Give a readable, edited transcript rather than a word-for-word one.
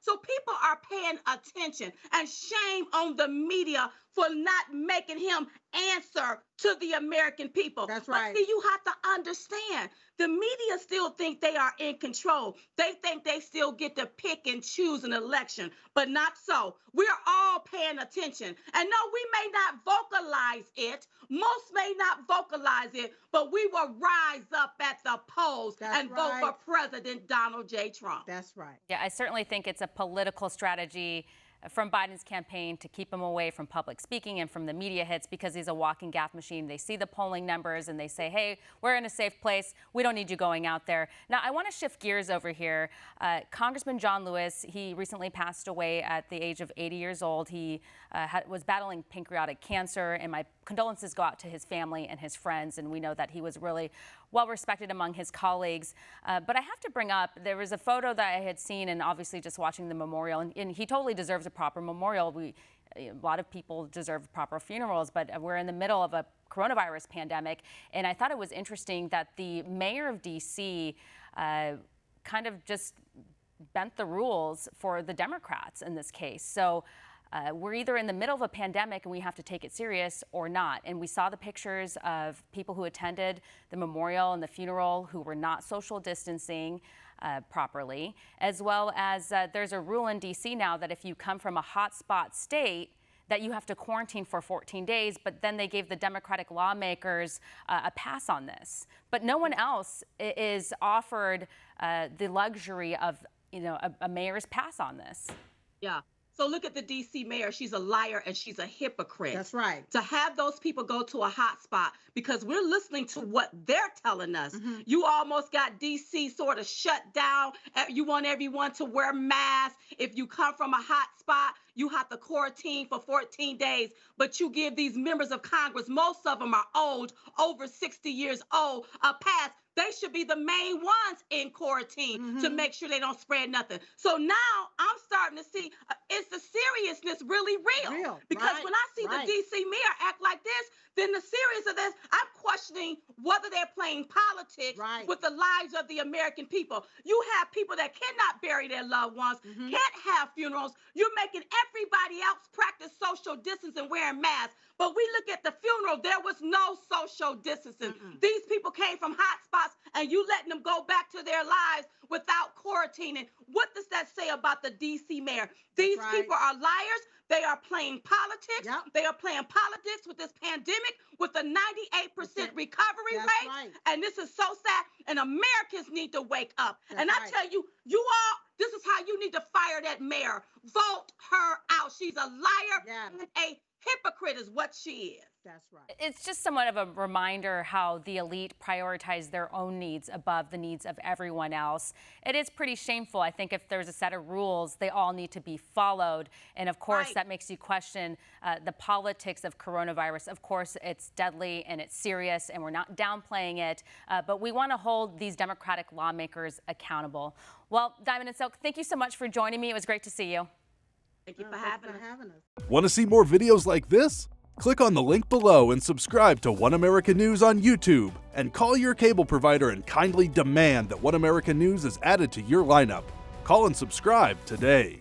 So people are paying attention, and shame on the media for not making him answer to the American people. That's But right. see, you have to understand, the media still think they are in control. They think they still get to pick and choose an election, but not so. We're all paying attention. And no, we may not vocalize it. Most may not vocalize it, but we will rise up at the polls That's and vote right. for President Donald J. Trump. That's right. Yeah, I certainly think it's a political strategy from Biden's campaign to keep him away from public speaking and from the media hits, because he's a walking gaffe machine. They see the polling numbers and they say, hey, we're in a safe place. We don't need you going out there. Now, I want to shift gears over here. Congressman John Lewis, he recently passed away at the age of 80 years old. He was battling pancreatic cancer, and my condolences go out to his family and his friends. And we know that he was really well respected among his colleagues. But I have to bring up, there was a photo that I had seen, and obviously just watching the memorial, and he totally deserves a proper memorial. A lot of people deserve proper funerals, but we're in the middle of a coronavirus pandemic. And I thought it was interesting that the mayor of D.C. Kind of just bent the rules for the Democrats in this case. So we're either in the middle of a pandemic and we have to take it serious or not. And we saw the pictures of people who attended the memorial and the funeral who were not social distancing properly, as well as there's a rule in D.C. now that if you come from a hotspot state, that you have to quarantine for 14 days, but then they gave the Democratic lawmakers a pass on this. But no one else is offered the luxury of, a mayor's pass on this. Yeah. So look at the DC mayor. She's a liar and she's a hypocrite. That's right. To have those people go to a hot spot, because we're listening to what they're telling us. You almost got DC sort of shut down. You want everyone to wear masks. If you come from a hot spot, you have to quarantine for 14 days. But you give these members of Congress, most of them are old, over 60 years old, a pass. They should be the main ones in quarantine to make sure they don't spread nothing. So now I'm starting to see, is the seriousness really real? Because when I see the DC mayor act like this, then the serious of this, I'm questioning whether they're playing politics with the lives of the American people. You have people that cannot bury their loved ones, can't have funerals. You're making everybody else practice social distancing, wearing masks. But we look at the funeral, there was no social distancing. These people came from hot spots and you letting them go back to their lives without quarantining. What does that say about the DC mayor? These people are liars. They are playing politics. They are playing politics with this pandemic with a 98% recovery rate. And this is so sad. And Americans need to wake up. And I tell you, you all, this is how you need to fire that mayor. Vote her out. She's a liar and a hypocrite is what she is. That's right. It's just somewhat of a reminder how the elite prioritize their own needs above the needs of everyone else. It is pretty shameful. I think if there's a set of rules, they all need to be followed. And of course, that makes you question the politics of coronavirus. Of course, it's deadly and it's serious, and we're not downplaying it. But we want to hold these Democratic lawmakers accountable. Well, Diamond and Silk, thank you so much for joining me. It was great to see you. Thank you for having us. Want to see more videos like this? Click on the link below and subscribe to One America News on YouTube. And call your cable provider and kindly demand that One America News is added to your lineup. Call and subscribe today.